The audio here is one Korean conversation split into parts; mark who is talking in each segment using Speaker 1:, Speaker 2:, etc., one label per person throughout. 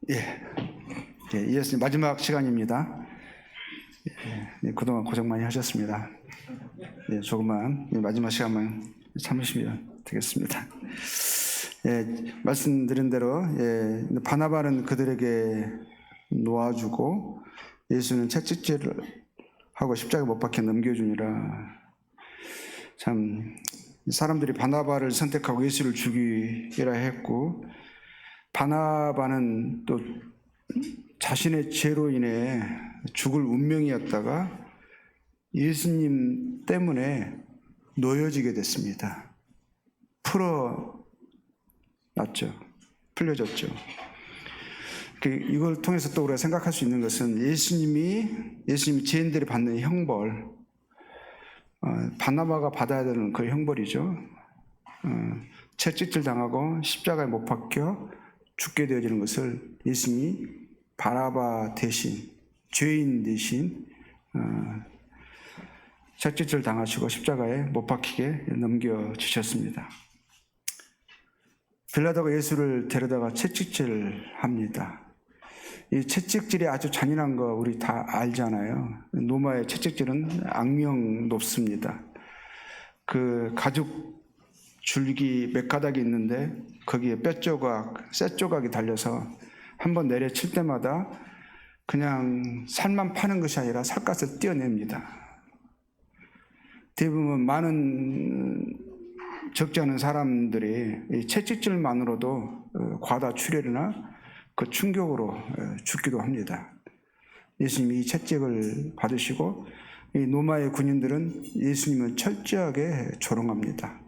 Speaker 1: 이어서 마지막 시간입니다. 그동안 고생 많이 하셨습니다. 조금만 마지막 시간만 참으시면 되겠습니다. 말씀드린 대로 바나바는 그들에게 놓아주고 예수는 채찍질을 하고 십자가에 못 박혀 넘겨주니라. 참 사람들이 바나바를 선택하고 예수를 죽이라 했고, 바나바는 또 자신의 죄로 인해 죽을 운명이었다가 예수님 때문에 놓여지게 됐습니다. 풀려졌죠. 이걸 통해서 또 우리가 생각할 수 있는 것은 예수님이 죄인들이 받는 형벌, 바나바가 받아야 되는 그 형벌이죠. 채찍질 당하고 십자가에 못 박혀 죽게 되어지는 것을 예수님이 바나바 대신, 죄인 대신 채찍질 당하시고 십자가에 못 박히게 넘겨주셨습니다. 빌라도가 예수를 데려다가 채찍질을 합니다. 이 채찍질이 아주 잔인한 거 우리 다 알잖아요. 로마의 채찍질은 악명 높습니다. 그 가죽 줄기 몇 가닥이 있는데 거기에 쇠 조각이 달려서 한번 내려칠 때마다 그냥 살만 파는 것이 아니라 살갗을 떼어냅니다. 대부분 많은 적지 않은 사람들이 이 채찍질만으로도 과다 출혈이나 그 충격으로 죽기도 합니다. 예수님이 이 채찍을 받으시고 이 로마의 군인들은 예수님을 철저하게 조롱합니다.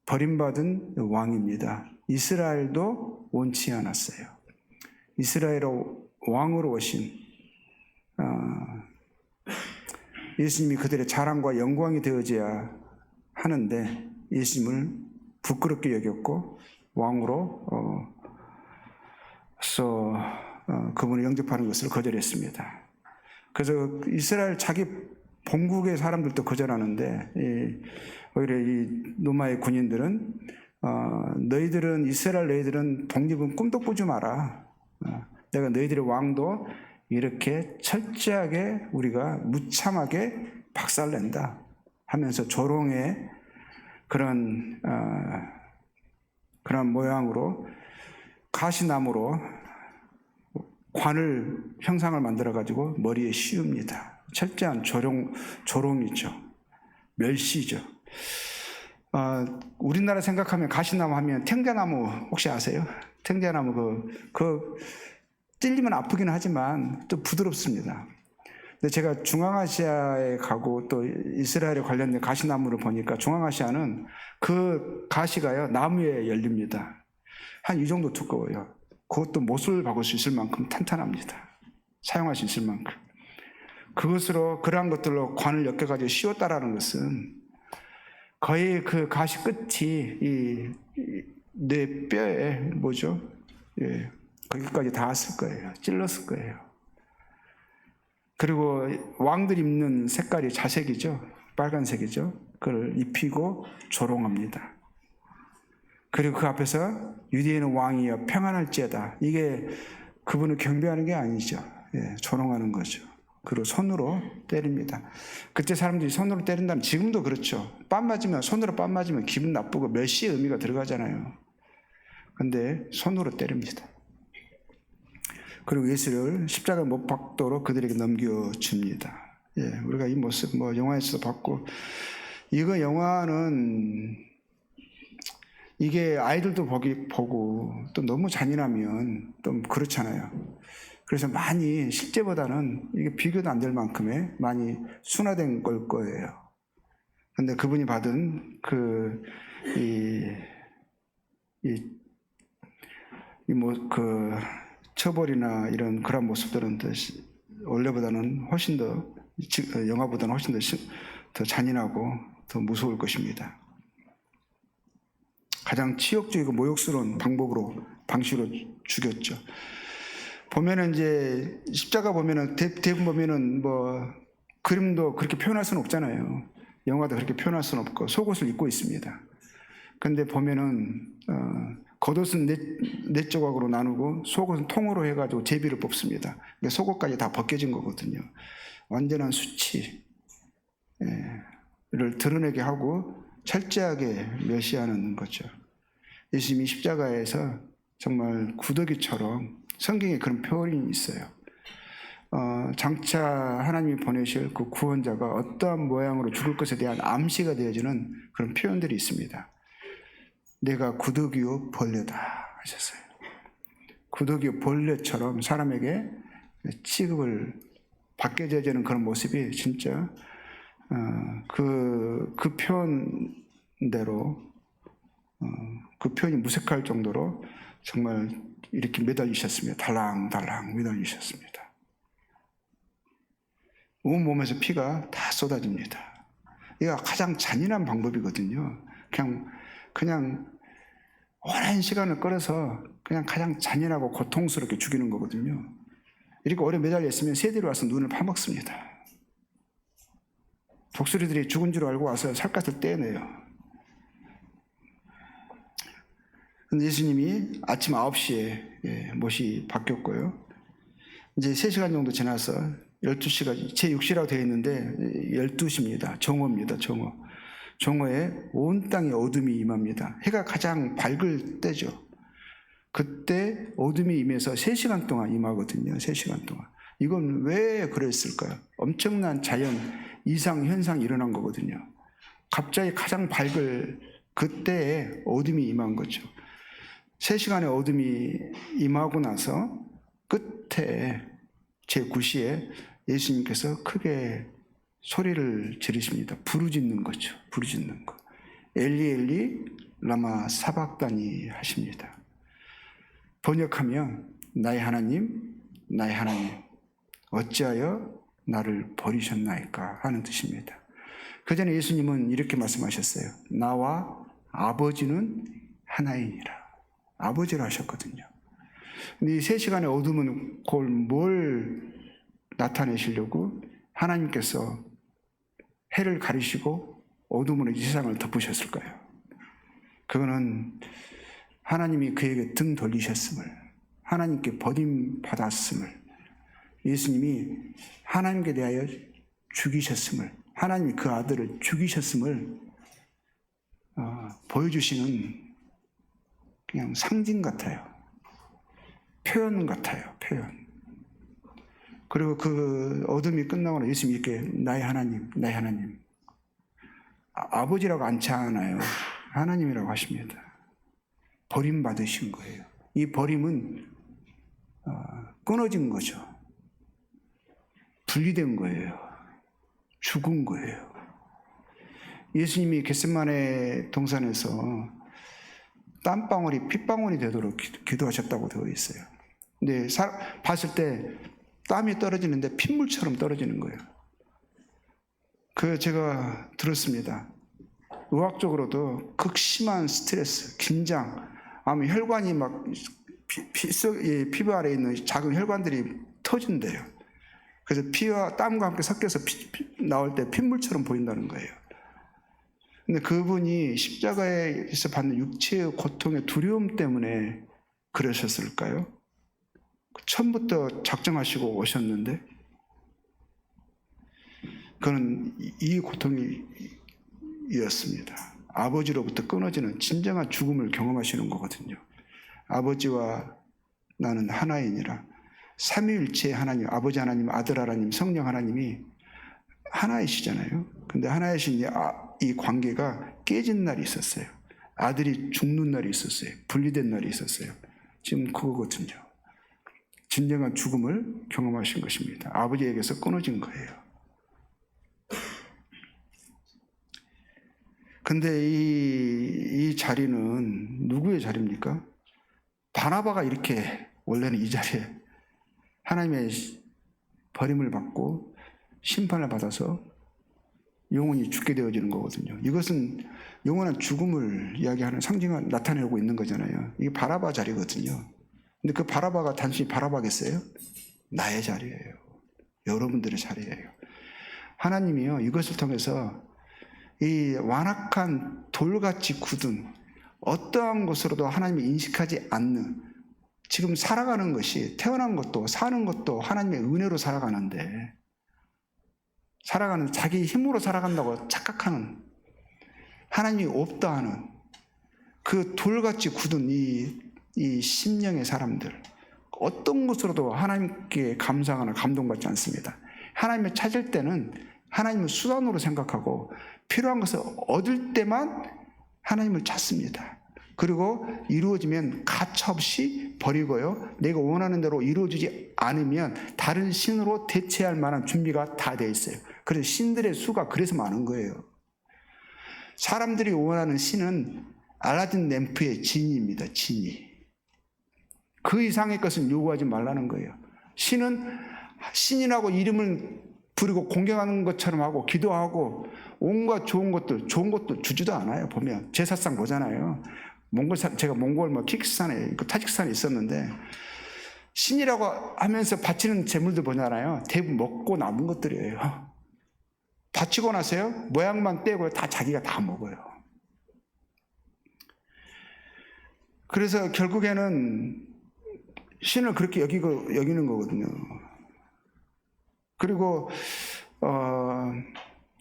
Speaker 1: 버림받은 왕입니다. 이스라엘도 원치 않았어요. 이스라엘 왕으로 오신 예수님이 그들의 자랑과 영광이 되어져야 하는데 예수님을 부끄럽게 여겼고 왕으로 그분을 영접하는 것을 거절했습니다. 그래서 이스라엘 자기 본국의 사람들도 거절하는데 오히려 이 로마의 군인들은 너희들은 독립은 꿈도 꾸지 마라. 내가 너희들의 왕도 이렇게 철저하게 우리가 무참하게 박살낸다 하면서 조롱의 그런 모양으로 가시나무로 관을 형상을 만들어 가지고 머리에 씌웁니다. 철저한 조롱이죠. 멸시죠. 우리나라 생각하면 가시나무 하면 탱자나무 혹시 아세요? 탱자나무 찔리면 아프긴 하지만 또 부드럽습니다. 근데 제가 중앙아시아에 가고 또 이스라엘에 관련된 가시나무를 보니까 중앙아시아는 그 가시가요 나무에 열립니다. 한 이 정도 두꺼워요. 그것도 못을 박을 수 있을 만큼 탄탄합니다. 사용할 수 있을 만큼. 그러한 것들로 관을 엮여가지고 씌웠다라는 것은 거의 그 가시 끝이 내 뼈에 거기까지 닿았을 거예요. 찔렀을 거예요. 그리고 왕들이 입는 색깔이 자색이죠. 빨간색이죠. 그걸 입히고 조롱합니다. 그리고 그 앞에서 유대인은 왕이여 평안할지어다. 이게 그분을 경배하는 게 아니죠. 조롱하는 거죠. 그리고 손으로 때립니다. 그때 사람들이 손으로 때린다면 지금도 그렇죠. 손으로 뺨 맞으면 기분 나쁘고 멸시의 의미가 들어가잖아요. 근데 손으로 때립니다. 그리고 예수를 십자가에 못 박도록 그들에게 넘겨줍니다. 우리가 이 모습 영화에서도 봤고, 이거 영화는 이게 아이들도 보고 또 너무 잔인하면 또 그렇잖아요. 그래서 많이 실제보다는 이게 비교도 안 될 만큼의 많이 순화된 걸 거예요. 근데 그분이 받은 처벌이나 그런 모습들은 원래보다는 훨씬 더, 영화보다는 훨씬 더 잔인하고 더 무서울 것입니다. 가장 치욕적이고 모욕스러운 방식으로 죽였죠. 보면은 이제 십자가 보면은 대부분 보면은 그림도 그렇게 표현할 수는 없잖아요. 영화도 그렇게 표현할 수는 없고 속옷을 입고 있습니다. 근데 보면은 겉옷은 네 조각으로 나누고 속옷은 통으로 해가지고 제비를 뽑습니다. 그러니까 속옷까지 다 벗겨진 거거든요. 완전한 수치를 드러내게 하고 철저하게 멸시하는 거죠. 예수님이 십자가에서 정말 구더기처럼, 성경에 그런 표현이 있어요. 장차 하나님이 보내실 그 구원자가 어떠한 모양으로 죽을 것에 대한 암시가 되어지는 그런 표현들이 있습니다. 내가 구더기요 벌레다 하셨어요. 구더기요 벌레처럼 사람에게 취급을 받게 되어지는 그런 모습이 진짜 그 표현대로 그 표현이 무색할 정도로 정말 이렇게 매달리셨습니다. 달랑달랑 매달리셨습니다. 온몸에서 피가 다 쏟아집니다. 이게 가장 잔인한 방법이거든요. 그냥 오랜 시간을 끌어서 그냥 가장 잔인하고 고통스럽게 죽이는 거거든요. 이렇게 오래 매달려 있으면 새들이 와서 눈을 파먹습니다. 독수리들이 죽은 줄 알고 와서 살갗을 떼내요. 근데 예수님이 아침 9시에 못이 바뀌었고요. 이제 3시간 정도 지나서 12시가 제6시라고 되어 있는데 12시입니다. 정오입니다. 정오에 온 땅에 어둠이 임합니다. 해가 가장 밝을 때죠. 그때 어둠이 임해서 3시간 동안 임하거든요. 3시간 동안. 이건 왜 그랬을까요? 엄청난 자연 이상 현상이 일어난 거거든요. 갑자기 가장 밝을 그때에 어둠이 임한 거죠. 3시간의 어둠이 임하고 나서 끝에 제9시에 예수님께서 크게 소리를 지르십니다. 부르짖는 거죠. 부르짖는 거. 엘리 엘리 라마 사박다니 하십니다. 번역하면 나의 하나님 나의 하나님 어찌하여 나를 버리셨나이까 하는 뜻입니다. 그 전에 예수님은 이렇게 말씀하셨어요. 나와 아버지는 하나이니라. 아버지로 하셨거든요. 근데 이 3시간의 어둠은 그걸 뭘 나타내시려고 하나님께서 해를 가리시고 어둠으로 이 세상을 덮으셨을까요? 그거는 하나님이 그에게 등 돌리셨음을, 하나님께 버림받았음을, 예수님이 하나님께 대하여 죽이셨음을, 하나님이 그 아들을 죽이셨음을 보여주시는 그냥 상징 같아요. 표현 같아요. 표현. 그리고 그 어둠이 끝나고 나서 예수님이 이렇게 나의 하나님, 나의 하나님. 아버지라고 않지 않아요. 하나님이라고 하십니다. 버림받으신 거예요. 이 버림은 끊어진 거죠. 분리된 거예요. 죽은 거예요. 예수님이 겟세마네 동산에서 땀방울이 핏방울이 되도록 기도하셨다고 되어 있어요. 근데 봤을 때 땀이 떨어지는데 핏물처럼 떨어지는 거예요. 제가 들었습니다. 의학적으로도 극심한 스트레스, 긴장, 아마 혈관이 막 피부 아래에 있는 작은 혈관들이 터진대요. 그래서 피와 땀과 함께 섞여서 나올 때 핏물처럼 보인다는 거예요. 근데 그분이 십자가에서 받는 육체의 고통의 두려움 때문에 그러셨을까요? 처음부터 작정하시고 오셨는데 그는 이 고통이었습니다. 아버지로부터 끊어지는 진정한 죽음을 경험하시는 거거든요. 아버지와 나는 하나이니라. 삼위일체의 하나님, 아버지 하나님, 아들 하나님, 성령 하나님이 하나이시잖아요. 근데 하나이신 이 관계가 깨진 날이 있었어요. 아들이 죽는 날이 있었어요. 분리된 날이 있었어요. 지금 그거거든요. 진정한 죽음을 경험하신 것입니다. 아버지에게서 끊어진 거예요. 근데 이 자리는 누구의 자리입니까? 바나바가 이렇게 원래는 이 자리에 하나님의 버림을 받고 심판을 받아서 영혼이 죽게 되어지는 거거든요. 이것은 영원한 죽음을 이야기하는 상징을 나타내고 있는 거잖아요. 이게 바나바 자리거든요. 근데 그 바나바가 단순히 바나바겠어요? 나의 자리예요. 여러분들의 자리예요. 하나님이요, 이것을 통해서 이 완악한 돌같이 굳은 어떠한 것으로도 하나님을 인식하지 않는, 지금 살아가는 것이, 태어난 것도 사는 것도 하나님의 은혜로 살아가는데, 살아가는, 자기 힘으로 살아간다고 착각하는, 하나님이 없다 하는 그 돌같이 굳은 이 심령의 사람들, 어떤 것으로도 하나님께 감사하거나 감동받지 않습니다. 하나님을 찾을 때는 하나님을 수단으로 생각하고 필요한 것을 얻을 때만 하나님을 찾습니다. 그리고 이루어지면 가차없이 버리고요, 내가 원하는 대로 이루어지지 않으면 다른 신으로 대체할 만한 준비가 다 돼 있어요. 그래서 신들의 수가 그래서 많은 거예요. 사람들이 원하는 신은 알라딘 램프의 지니입니다. 지니. 그 이상의 것은 요구하지 말라는 거예요. 신은 신이라고 이름을 부르고 공경하는 것처럼 하고 기도하고 온갖 좋은 것도 주지도 않아요. 보면 제사상 보잖아요. 제가 몽골 키르기스탄에, 타지키스탄에 있었는데 신이라고 하면서 바치는 제물들 보잖아요. 대부분 먹고 남은 것들이에요. 바치고 나서요, 모양만 떼고 다 자기가 다 먹어요. 그래서 결국에는 신을 그렇게 여기는 거거든요. 그리고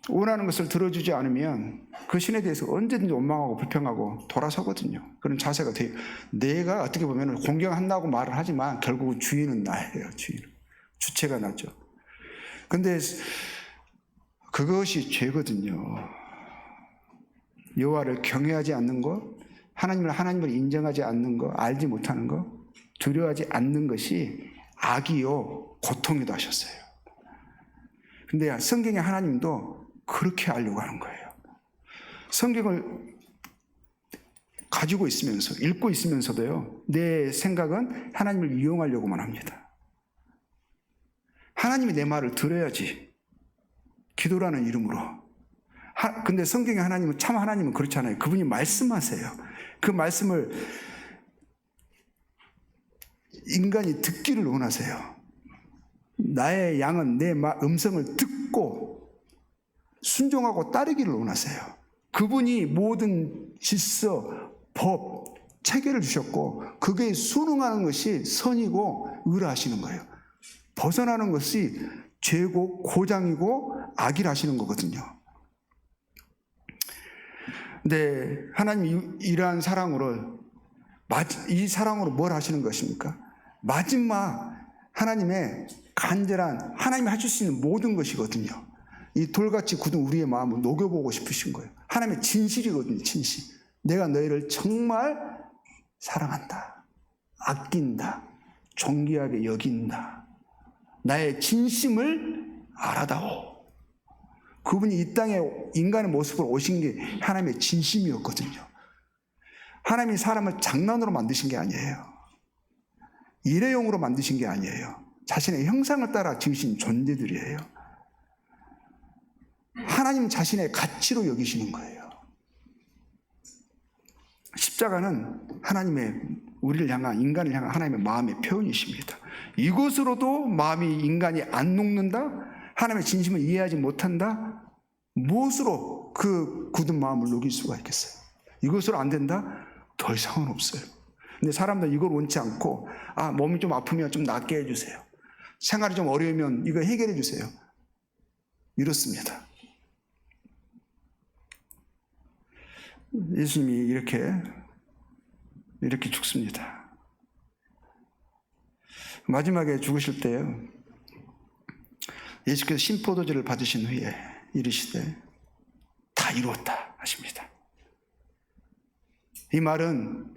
Speaker 1: 원하는 것을 들어주지 않으면 그 신에 대해서 언제든지 원망하고 불평하고 돌아서거든요. 그런 자세가 돼요. 내가 어떻게 보면 공경한다고 말을 하지만 결국은 주인은 나예요. 주체가 나죠. 근데 그것이 죄거든요. 여호와를 경외하지 않는 것, 하나님을 인정하지 않는 것, 알지 못하는 것, 두려워하지 않는 것이 악이요 고통이도 하셨어요. 근데 성경의 하나님도 그렇게 하려고 하는 거예요. 성경을 가지고 있으면서, 읽고 있으면서도요, 내 생각은 하나님을 이용하려고만 합니다. 하나님이 내 말을 들어야지. 기도라는 이름으로. 근데 성경의 하나님은, 참 하나님은 그렇잖아요. 그분이 말씀하세요. 그 말씀을 인간이 듣기를 원하세요. 나의 양은 내 음성을 듣고 순종하고 따르기를 원하세요. 그분이 모든 질서, 법, 체계를 주셨고 그게 순응하는 것이 선이고 의라하시는 거예요. 벗어나는 것이 죄고 고장이고 악이라 하시는 거거든요. 근데 하나님이 이러한 사랑으로, 이 사랑으로 뭘 하시는 것입니까? 마지막 하나님의 간절한, 하나님이 하실 수 있는 모든 것이거든요. 이 돌같이 굳은 우리의 마음을 녹여보고 싶으신 거예요. 하나님의 진실이거든요. 진실. 내가 너희를 정말 사랑한다, 아낀다, 존귀하게 여긴다, 나의 진심을 알아다오. 그분이 이 땅에 인간의 모습으로 오신 게 하나님의 진심이었거든요. 하나님이 사람을 장난으로 만드신 게 아니에요. 일회용으로 만드신 게 아니에요. 자신의 형상을 따라 지으신 존재들이에요. 하나님 자신의 가치로 여기시는 거예요. 십자가는 우리를 향한, 인간을 향한 하나님의 마음의 표현이십니다. 이것으로도 마음이, 인간이 안 녹는다? 하나님의 진심을 이해하지 못한다? 무엇으로 그 굳은 마음을 녹일 수가 있겠어요? 이것으로 안 된다? 더 이상은 없어요. 근데 사람들 이걸 원치 않고, 몸이 좀 아프면 좀 낫게 해주세요. 생활이 좀 어려우면 이거 해결해 주세요. 이렇습니다. 예수님이 이렇게 죽습니다. 마지막에 죽으실 때요, 예수께서 신포도주를 받으신 후에 이르시되 다 이루었다 하십니다. 이 말은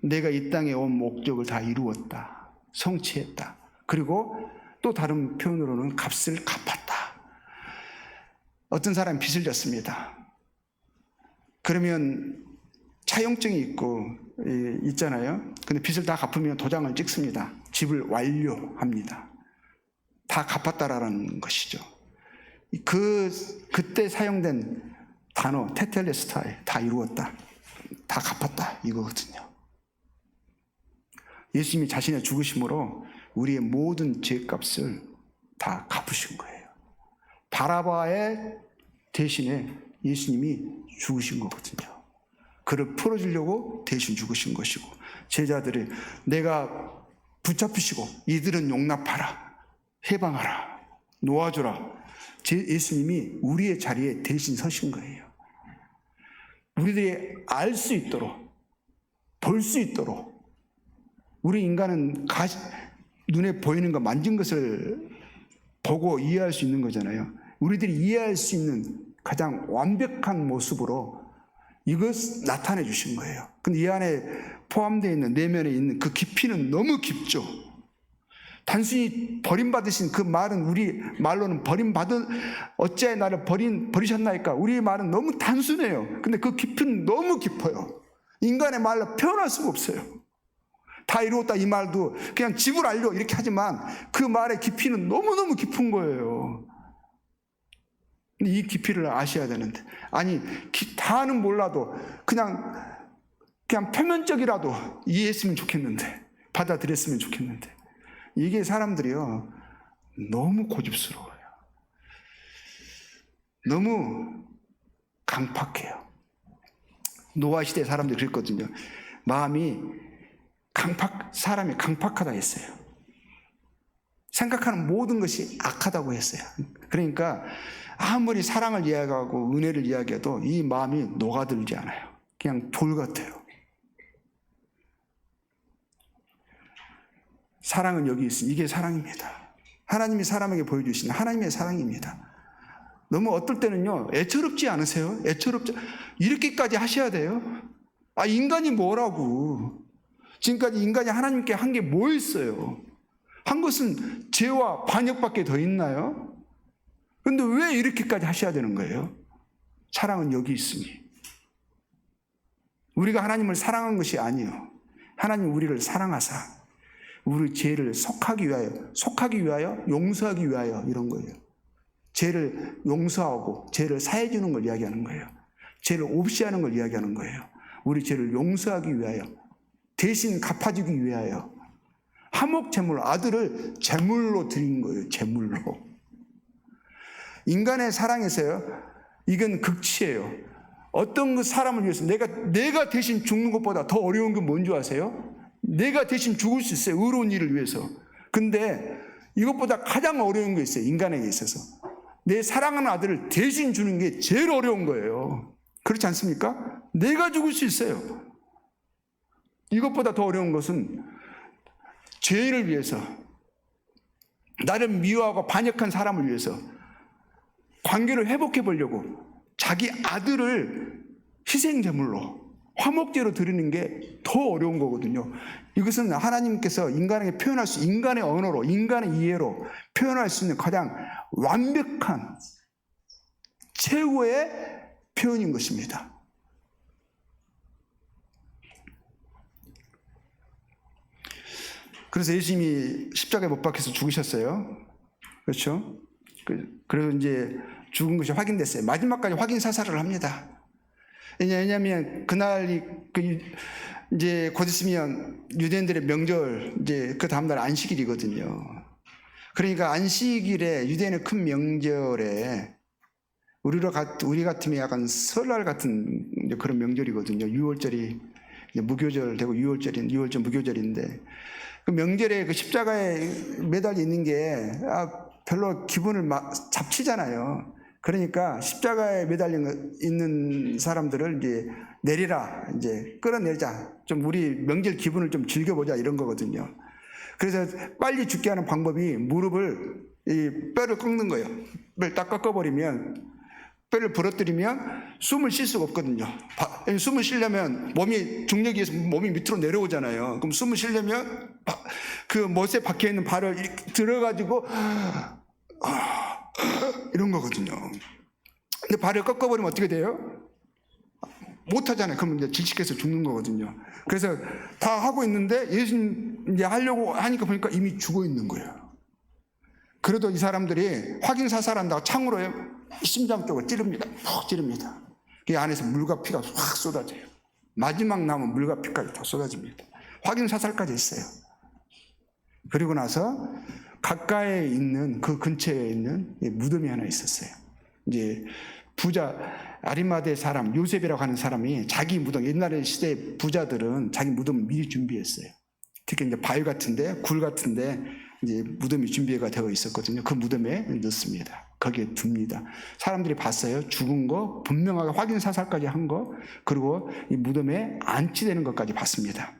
Speaker 1: 내가 이 땅에 온 목적을 다 이루었다, 성취했다. 그리고 또 다른 표현으로는 값을 갚았다. 어떤 사람이 빚을 졌습니다. 그러면 차용증이 있잖아요. 근데 빚을 다 갚으면 도장을 찍습니다. 집을 완료합니다. 다 갚았다라는 것이죠. 그때 사용된 단어 테텔레스타이, 다 이루었다, 다 갚았다, 이거거든요. 예수님이 자신의 죽으심으로 우리의 모든 죄값을 다 갚으신 거예요. 바라바의 대신에 예수님이 죽으신 거거든요. 그를 풀어주려고 대신 죽으신 것이고, 제자들이 내가 붙잡히시고 이들은 용납하라, 해방하라, 놓아주라. 예수님이 우리의 자리에 대신 서신 거예요. 우리들이 알 수 있도록, 볼 수 있도록. 우리 인간은 눈에 보이는 거, 만진 것을 보고 이해할 수 있는 거잖아요. 우리들이 이해할 수 있는 가장 완벽한 모습으로 이것 나타내 주신 거예요. 근데 이 안에 포함되어 있는, 내면에 있는 그 깊이는 너무 깊죠. 단순히 버림받으신 그 말은, 우리 말로는 어찌하여 나를 버리셨나이까? 우리 말은 너무 단순해요. 근데 그 깊이는 너무 깊어요. 인간의 말로 표현할 수가 없어요. 다 이루었다 이 말도 그냥 집을 알려 이렇게 하지만 그 말의 깊이는 너무너무 깊은 거예요. 근데 이 깊이를 아셔야 되는데, 아니 다는 몰라도 그냥 표면적이라도 이해했으면 좋겠는데, 받아들였으면 좋겠는데, 이게 사람들이요 너무 고집스러워요. 너무 강팍해요. 노아 시대 사람들이 그랬거든요. 마음이 사람이 강팍하다 했어요. 생각하는 모든 것이 악하다고 했어요. 그러니까 아무리 사랑을 이야기하고 은혜를 이야기해도 이 마음이 녹아들지 않아요. 그냥 돌 같아요. 사랑은 여기 있으니 이게 사랑입니다. 하나님이 사람에게 보여주신 하나님의 사랑입니다. 너무 어떨 때는요 애처롭지 않으세요? 이렇게까지 하셔야 돼요? 인간이 뭐라고? 지금까지 인간이 하나님께 한 게 뭐 있어요? 한 것은 죄와 반역밖에 더 있나요? 그런데 왜 이렇게까지 하셔야 되는 거예요? 사랑은 여기 있으니. 우리가 하나님을 사랑한 것이 아니에요. 하나님 우리를 사랑하사 우리 죄를 속하기 위하여, 용서하기 위하여, 이런 거예요. 죄를 용서하고 죄를 사해 주는 걸 이야기하는 거예요. 죄를 없이 하는 걸 이야기하는 거예요. 우리 죄를 용서하기 위하여, 대신 갚아주기 위하여 화목 제물, 아들을 제물로 드린 거예요. 제물로. 인간의 사랑에서요, 이건 극치예요. 어떤 그 사람을 위해서 내가 대신 죽는 것보다 더 어려운 게 뭔지 아세요? 내가 대신 죽을 수 있어요. 의로운 일을 위해서. 근데 이것보다 가장 어려운 게 있어요. 인간에게 있어서. 내 사랑하는 아들을 대신 주는 게 제일 어려운 거예요. 그렇지 않습니까? 내가 죽을 수 있어요. 이것보다 더 어려운 것은 죄인을 위해서, 나를 미워하고 반역한 사람을 위해서 관계를 회복해 보려고 자기 아들을 희생제물로, 화목제로 드리는 게 더 어려운 거거든요. 이것은 하나님께서 인간에게 표현할 수, 인간의 언어로, 인간의 이해로 표현할 수 있는 가장 완벽한 최고의 표현인 것입니다. 그래서 예수님이 십자가에 못 박혀서 죽으셨어요. 그렇죠? 그래서 이제 죽은 것이 확인됐어요. 마지막까지 확인 사살을 합니다. 왜냐하면 그날이 이제 곧 있으면 유대인들의 명절, 이제 그 다음날 안식일이거든요. 그러니까 안식일에, 유대인의 큰 명절에, 우리 같으면 약간 설날 같은 그런 명절이거든요. 6월절이 무교절 되고 6월절 무교절인데, 그 명절에 그 십자가에 매달려 있는 게 별로 기분을 잡치잖아요. 그러니까 십자가에 매달려 있는 사람들을 이제 내리라, 이제 끌어내자, 좀 우리 명절 기분을 좀 즐겨보자, 이런 거거든요. 그래서 빨리 죽게 하는 방법이 뼈를 꺾는 거예요. 뼈를 딱 꺾어버리면, 뼈를 부러뜨리면 숨을 쉴 수가 없거든요. 숨을 쉬려면 중력에 의해서 몸이 밑으로 내려오잖아요. 그럼 숨을 쉬려면 그 못에 박혀있는 발을 이렇게 들어가지고 이런 거거든요. 근데 발을 꺾어버리면 어떻게 돼요? 못하잖아요. 그러면 이제 질식해서 죽는 거거든요. 그래서 다 하고 있는데 예수님 이제 하려고 하니까 보니까 이미 죽어 있는 거예요. 그래도 이 사람들이 확인 사살한다고 창으로 심장 쪽을 찌릅니다. 푹 찌릅니다. 그 안에서 물과 피가 확 쏟아져요. 마지막 남은 물과 피까지 다 쏟아집니다. 확인 사살까지 했어요. 그리고 나서 가까이에 있는, 그 근처에 있는 무덤이 하나 있었어요. 이제 아리마대 사람 요셉이라고 하는 사람이 자기 무덤, 옛날의 시대 부자들은 자기 무덤을 미리 준비했어요. 특히 이제 바위 같은데, 굴 같은데 이제 무덤이 준비가 되어 있었거든요. 그 무덤에 넣습니다. 거기에 둡니다. 사람들이 봤어요. 죽은 거 분명하게 확인 사살까지 한 거, 그리고 이 무덤에 안치되는 것까지 봤습니다.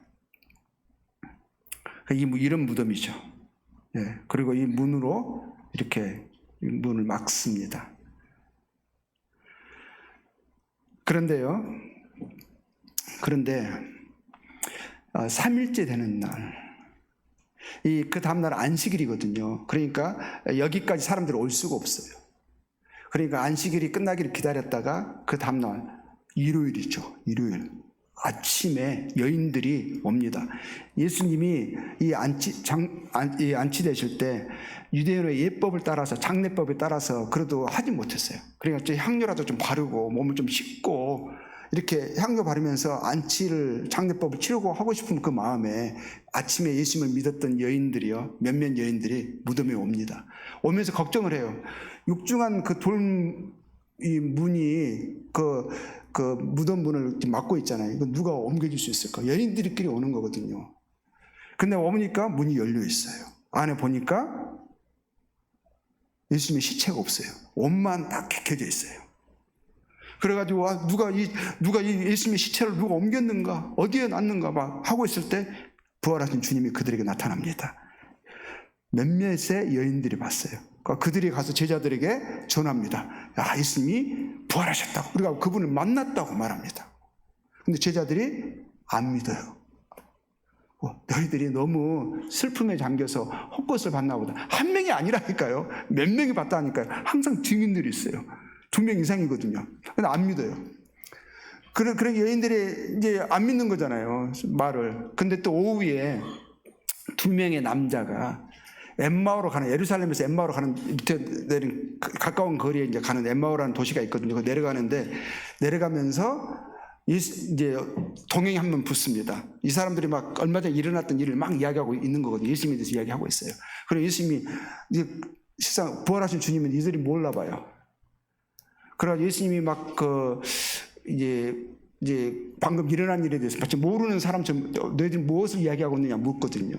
Speaker 1: 이런 무덤이죠. 예, 그리고 이 문으로 이렇게 문을 막습니다. 그런데 3일째 되는 날, 그 다음날 안식일이거든요. 그러니까 여기까지 사람들이 올 수가 없어요. 그러니까 안식일이 끝나기를 기다렸다가 그 다음날 일요일이죠. 일요일 아침에 여인들이 옵니다. 예수님이 이 안치되실 때 유대인의 예법을 따라서, 장례법에 따라서 그래도 하지 못했어요. 그러니까 향료라도 좀 바르고 몸을 좀 씻고 이렇게 향료 바르면서 장례법을 치르고 하고 싶은 그 마음에 아침에 예수님을 믿었던 여인들이요, 몇몇 여인들이 무덤에 옵니다. 오면서 걱정을 해요. 육중한 그 이 문이 그 무덤 문을 막고 있잖아요. 이거 누가 옮겨줄 수 있을까? 여인들끼리 오는 거거든요. 근데 오니까 문이 열려 있어요. 안에 보니까 예수님의 시체가 없어요. 옷만 딱 개켜져 있어요. 그래가지고 누가 이 예수님의 시체를 누가 옮겼는가, 어디에 놨는가 막 하고 있을 때 부활하신 주님이 그들에게 나타납니다. 몇몇의 여인들이 봤어요. 그러니까 그들이 가서 제자들에게 전합니다. 야, 예수님이 부활하셨다고, 우리가 그분을 만났다고 말합니다. 근데 제자들이 안 믿어요. 너희들이 너무 슬픔에 잠겨서 헛것을 봤나 보다. 한 명이 아니라니까요. 몇 명이 봤다니까요. 항상 증인들이 있어요. 2명 이상이거든요. 근데 안 믿어요. 그런 여인들이 이제 안 믿는 거잖아요, 말을. 근데 또 오후에 2명의 남자가 엠마오로 가는, 예루살렘에서 엠마오로 가는, 밑에 내린 가까운 거리에 이제 가는 엠마오라는 도시가 있거든요. 내려가는데, 내려가면서 이제 동행이 한 번 붙습니다. 이 사람들이 막 얼마 전에 일어났던 일을 막 이야기하고 있는 거거든요. 예수님에 대해서 이야기하고 있어요. 그리고 예수님이 이제 실상 부활하신 주님은 이들이 몰라 봐요. 그러나 예수님이 막 이제 방금 일어난 일에 대해서 마치 모르는 사람처럼 너희들 무엇을 이야기하고 있느냐 묻거든요.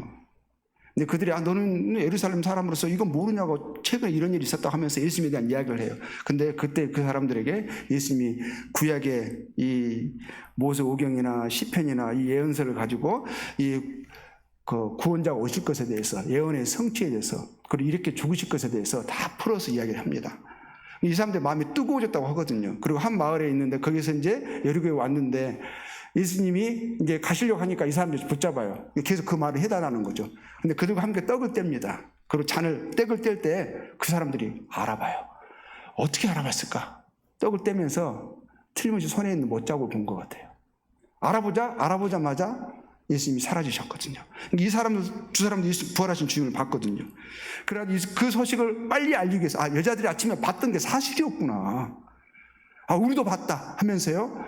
Speaker 1: 근데 그들이 너는 예루살렘 사람으로서 이건 모르냐고, 최근에 이런 일이 있었다고 하면서 예수님에 대한 이야기를 해요. 근데 그때 그 사람들에게 예수님이 구약의 이 모세오경이나 시편이나 이 예언서를 가지고 그 구원자가 오실 것에 대해서, 예언의 성취에 대해서, 그리고 이렇게 죽으실 것에 대해서 다 풀어서 이야기를 합니다. 이 사람들 마음이 뜨거워졌다고 하거든요. 그리고 한 마을에 있는데 거기서 이제 여리고에 왔는데 예수님이 이제 가시려고 하니까 이 사람들이 붙잡아요. 계속 그 말을 해달라는 거죠. 근데 그들과 함께 떡을 뗍니다. 그리고 떡을 뗄 때 그 사람들이 알아봐요. 어떻게 알아봤을까? 떡을 떼면서 틀림없이 손에 있는 못자국을 본 것 같아요. 알아보자마자 예수님이 사라지셨거든요. 이 두 사람도 예수 부활하신 주님을 봤거든요. 그래서 그 소식을 빨리 알리기 위해서, 여자들이 아침에 봤던 게 사실이었구나. 우리도 봤다 하면서요.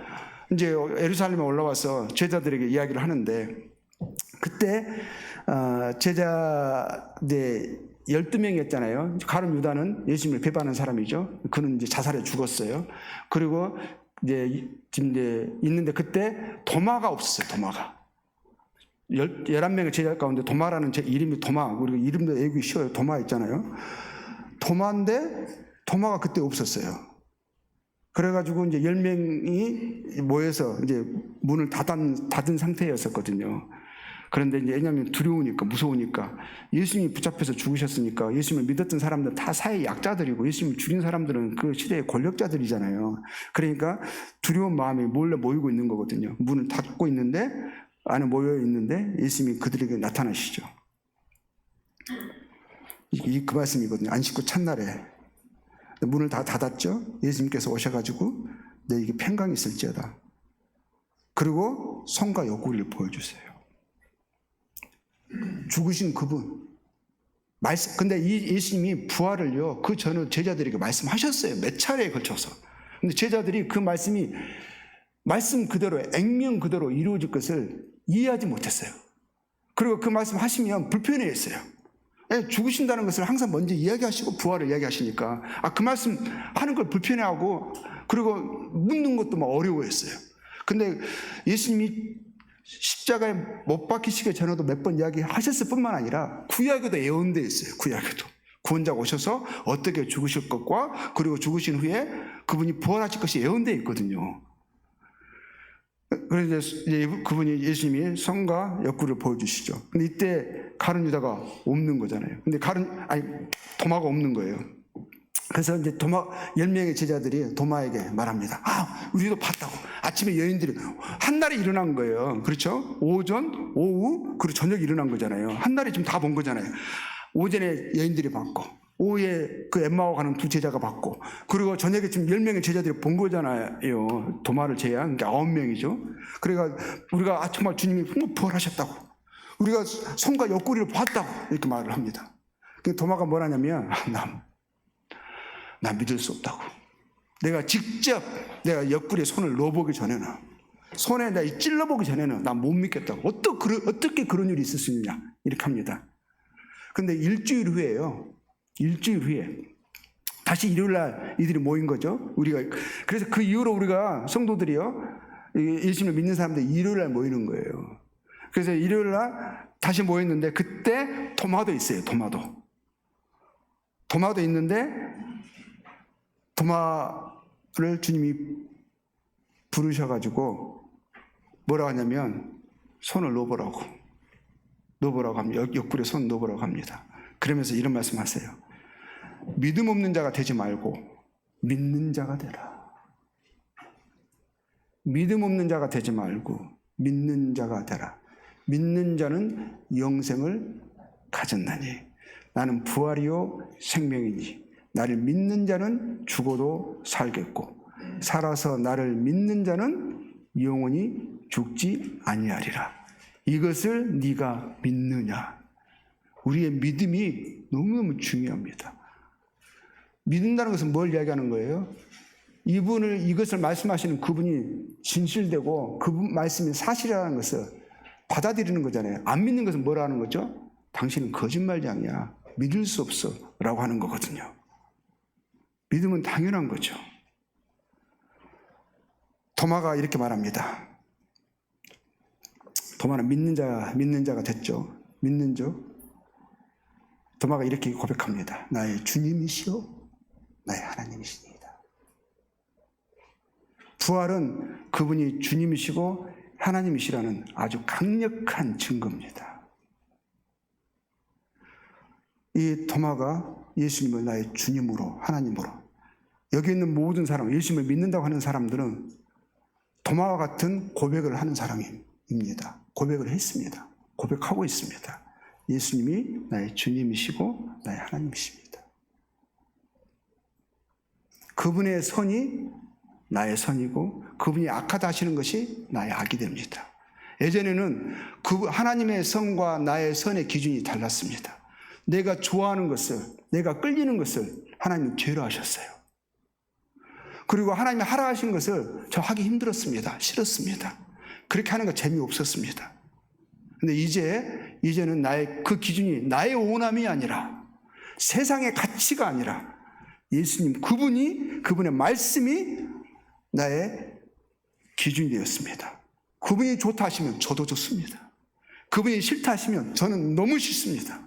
Speaker 1: 이제 예루살렘에 올라와서 제자들에게 이야기를 하는데, 그때 제자 12명이었잖아요. 가룟 유다는 예수님을 배반하는 사람이죠. 그는 이제 자살해 죽었어요. 그리고 지금 있는데 그때 도마가 없었어요. 도마가 11명의 제자 가운데 도마라는 이름이 그리고 이름도 외우기 쉬워요. 도마 있잖아요. 도마인데 도마가 그때 없었어요. 그래가지고 이제 10명이 모여서 이제 문을 닫은 상태였었거든요. 그런데 이제 왜냐하면 두려우니까, 무서우니까, 예수님이 붙잡혀서 죽으셨으니까, 예수님을 믿었던 사람들 다 사회 약자들이고, 예수님을 죽인 사람들은 그 시대의 권력자들이잖아요. 그러니까 두려운 마음이 몰래 모이고 있는 거거든요. 문을 닫고 있는데, 안에 모여 있는데 예수님이 그들에게 나타나시죠. 그 말씀이거든요. 안식구 첫날에 문을 다 닫았죠. 예수님께서 오셔가지고 너에게 평강이 있을지어다. 그리고 손과 옆구리를 보여주세요. 죽으신 그분. 근데 이 예수님이 부활을요, 그 전에 제자들에게 말씀하셨어요. 몇 차례에 걸쳐서. 근데 제자들이 그 말씀이 말씀 그대로, 액면 그대로 이루어질 것을 이해하지 못했어요. 그리고 그 말씀 하시면 불편해했어요. 죽으신다는 것을 항상 먼저 이야기하시고 부활을 이야기하시니까 그 말씀 하는 걸 불편해하고 그리고 묻는 것도 막 어려워했어요. 근데 예수님이 십자가에 못 박히시기 전에도 몇 번 이야기하셨을 뿐만 아니라 구약에도 예언되어 있어요. 구약에도. 구원자가 오셔서 어떻게 죽으실 것과 그리고 죽으신 후에 그분이 부활하실 것이 예언되어 있거든요. 그래서 이제 그분이 예수님이 성과 역구를 보여주시죠. 근데 이때 가룟 유다가 없는 거잖아요. 근데 도마가 없는 거예요. 그래서 이제 10명의 제자들이 도마에게 말합니다. 우리도 봤다고. 아침에 여인들이 한 날에 일어난 거예요. 그렇죠? 오전, 오후, 그리고 저녁에 일어난 거잖아요. 한 날에 지금 다 본 거잖아요. 오전에 여인들이 봤고, 오후에 그 엠마오 가는 두 제자가 봤고, 그리고 저녁에 지금 10명의 제자들이 본 거잖아요. 도마를 제외한, 그러니까 9명이죠. 그러니까 우리가 정말 주님이 부활하셨다고. 우리가 손과 옆구리를 봤다고. 이렇게 말을 합니다. 도마가 뭐라냐면, 나 믿을 수 없다고. 내가 직접 내가 옆구리에 손을 넣어보기 전에는, 손에 내가 찔러보기 전에는 나 못 믿겠다고. 어떻게 그런 일이 있을 수 있느냐. 이렇게 합니다. 근데 일주일 후에요. 일주일 후에 다시 일요일날 이들이 모인 거죠. 그래서 그 이후로 우리가 성도들이요, 예수님을 믿는 사람들이 일요일날 모이는 거예요. 그래서 일요일날 다시 모였는데 그때 도마도 있어요. 도마도 있는데 도마를 주님이 부르셔가지고 뭐라고 하냐면 손을 넣어보라고 합니다. 옆구리에 손 넣어보라고 합니다. 그러면서 이런 말씀 하세요. 믿음 없는 자가 되지 말고 믿는 자가 되라. 믿음 없는 자가 되지 말고 믿는 자가 되라. 믿는 자는 영생을 가졌나니 나는 부활이요 생명이니 나를 믿는 자는 죽어도 살겠고 살아서 나를 믿는 자는 영원히 죽지 아니하리라. 이것을 네가 믿느냐? 우리의 믿음이 너무너무 중요합니다. 믿는다는 것은 뭘 이야기하는 거예요? 이것을 말씀하시는 그분이 진실되고 그분 말씀이 사실이라는 것을 받아들이는 거잖아요. 안 믿는 것은 뭐라는 거죠? 당신은 거짓말장이야. 믿을 수 없어. 라고 하는 거거든요. 믿음은 당연한 거죠. 도마가 이렇게 말합니다. 도마는 믿는 자가 됐죠. 믿는 자. 도마가 이렇게 고백합니다. 나의 주님이시오, 나의 하나님이시니이다. 부활은 그분이 주님이시고 하나님이시라는 아주 강력한 증거입니다. 이 도마가 예수님을 나의 주님으로, 하나님으로, 여기 있는 모든 사람, 예수님을 믿는다고 하는 사람들은 도마와 같은 고백을 하는 사람입니다. 고백을 했습니다. 고백하고 있습니다. 예수님이 나의 주님이시고 나의 하나님이십니다. 그분의 선이 나의 선이고 그분이 악하다 하시는 것이 나의 악이 됩니다. 예전에는 하나님의 선과 나의 선의 기준이 달랐습니다. 내가 좋아하는 것을, 내가 끌리는 것을 하나님은 죄로 하셨어요. 그리고 하나님이 하라 하신 것을 저 하기 힘들었습니다. 싫었습니다. 그렇게 하는 거 재미없었습니다. 근데 이제는 그 기준이 나의 원함이 아니라 세상의 가치가 아니라 예수님, 그분의 말씀이 나의 기준이 되었습니다. 그분이 좋다 하시면 저도 좋습니다. 그분이 싫다 하시면 저는 너무 싫습니다.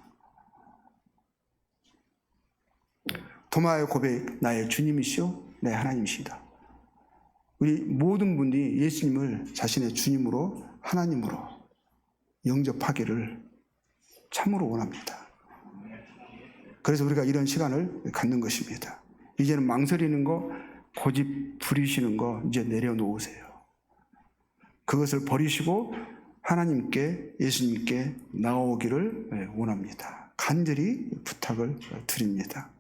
Speaker 1: 도마의 고백, 나의 주님이시오, 나의 하나님이시다. 우리 모든 분들이 예수님을 자신의 주님으로, 하나님으로 영접하기를 참으로 원합니다. 그래서 우리가 이런 시간을 갖는 것입니다. 이제는 망설이는 거, 고집 부리시는 거 이제 내려놓으세요. 그것을 버리시고 하나님께, 예수님께 나오기를 원합니다. 간절히 부탁을 드립니다.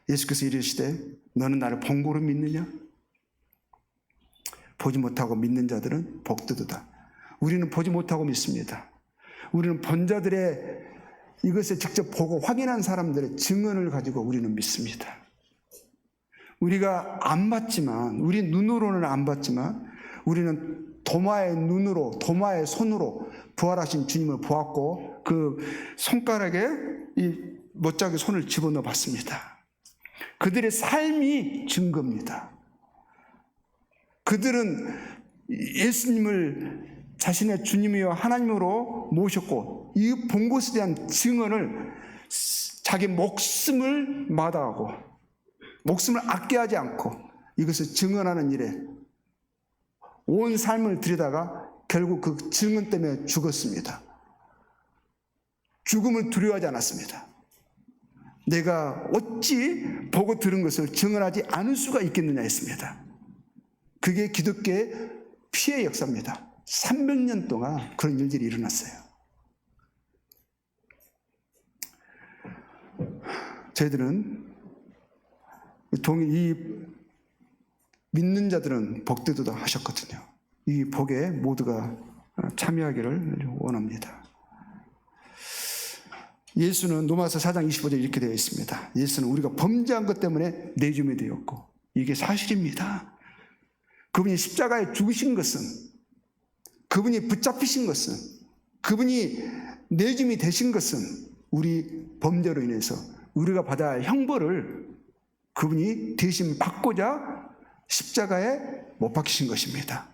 Speaker 1: 예수께서 이르시되 너는 나를 본고로 믿느냐? 보지 못하고 믿는 자들은 복되도다. 우리는 보지 못하고 믿습니다. 우리는 본 자들의 이것을 직접 보고 확인한 사람들의 증언을 가지고 우리는 믿습니다. 우리가 안 봤지만, 우리 눈으로는 안 봤지만 우리는 도마의 눈으로, 도마의 손으로 부활하신 주님을 보았고 그 손가락에 이 못자국에 손을 집어넣어 봤습니다. 그들의 삶이 증거입니다. 그들은 예수님을 자신의 주님이여 하나님으로 모셨고 이 본 것에 대한 증언을 자기 목숨을 마다하고 목숨을 아껴하지 않고 이것을 증언하는 일에 온 삶을 들이다가 결국 그 증언 때문에 죽었습니다. 죽음을 두려워하지 않았습니다. 내가 어찌 보고 들은 것을 증언하지 않을 수가 있겠느냐 했습니다. 그게 기독교의 피해 역사입니다. 300년 동안 그런 일들이 일어났어요. 저희들은 이 믿는 자들은 복되도다 하셨거든요. 이 복에 모두가 참여하기를 원합니다. 예수는 로마서 4장 25절 이렇게 되어 있습니다. 예수는 우리가 범죄한 것 때문에 내줌이 되었고 이게 사실입니다. 그분이 십자가에 죽으신 것은, 그분이 붙잡히신 것은, 그분이 내줌이 되신 것은 우리 범죄로 인해서 우리가 받아야 할 형벌을 그분이 대신 받고자 십자가에 못 박히신 것입니다.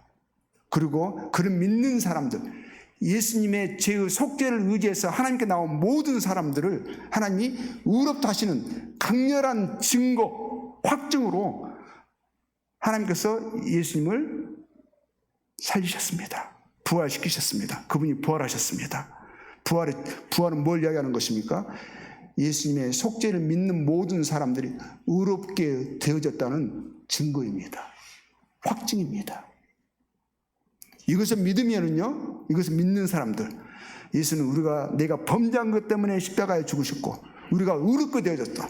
Speaker 1: 그리고 그를 믿는 사람들, 예수님의 죄의 속죄를 의지해서 하나님께 나온 모든 사람들을 하나님이 의롭다 하시는 강렬한 증거, 확증으로 하나님께서 예수님을 살리셨습니다. 부활시키셨습니다. 그분이 부활하셨습니다. 부활은 뭘 이야기하는 것입니까? 예수님의 속죄를 믿는 모든 사람들이 의롭게 되어졌다는 증거입니다. 확증입니다. 이것을 믿으면은요, 이것을 믿는 사람들, 예수는 내가 범죄한 것 때문에 십자가에 죽으셨고 우리가 의롭게 되어졌다,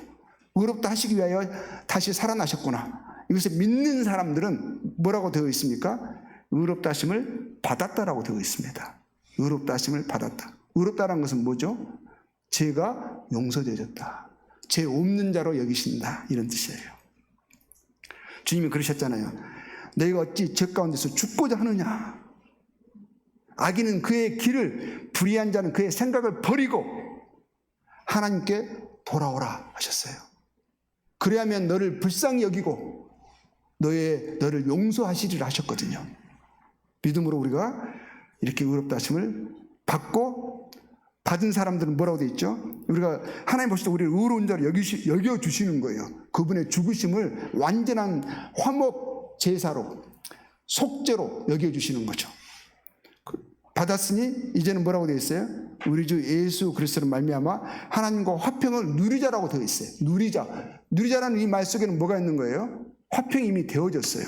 Speaker 1: 의롭다 하시기 위하여 다시 살아나셨구나, 이것을 믿는 사람들은 뭐라고 되어 있습니까? 의롭다 하심을 받았다라고 되어 있습니다. 의롭다 하심을 받았다. 의롭다라는 것은 뭐죠? 죄가 용서되어졌다, 죄 없는 자로 여기신다, 이런 뜻이에요. 주님이 그러셨잖아요. 너희가 어찌 죄 가운데서 죽고자 하느냐. 악인은 그의 길을, 불의한 자는 그의 생각을 버리고 하나님께 돌아오라 하셨어요. 그래야면 너를 불쌍히 여기고 너를 용서하시리라 하셨거든요. 믿음으로 우리가 이렇게 의롭다 하심을 받고, 받은 사람들은 뭐라고 되어 있죠? 우리가 하나님 보실 때 우리를 의로운 자로 여겨주시는 거예요. 그분의 죽으심을 완전한 화목 제사로, 속죄로 여겨주시는 거죠. 받았으니 이제는 뭐라고 되어 있어요? 우리 주 예수 그리스도로 말미암아 하나님과 화평을 누리자라고 되어 있어요. 누리자라는 이 말 속에는 뭐가 있는 거예요? 화평이 이미 되어졌어요.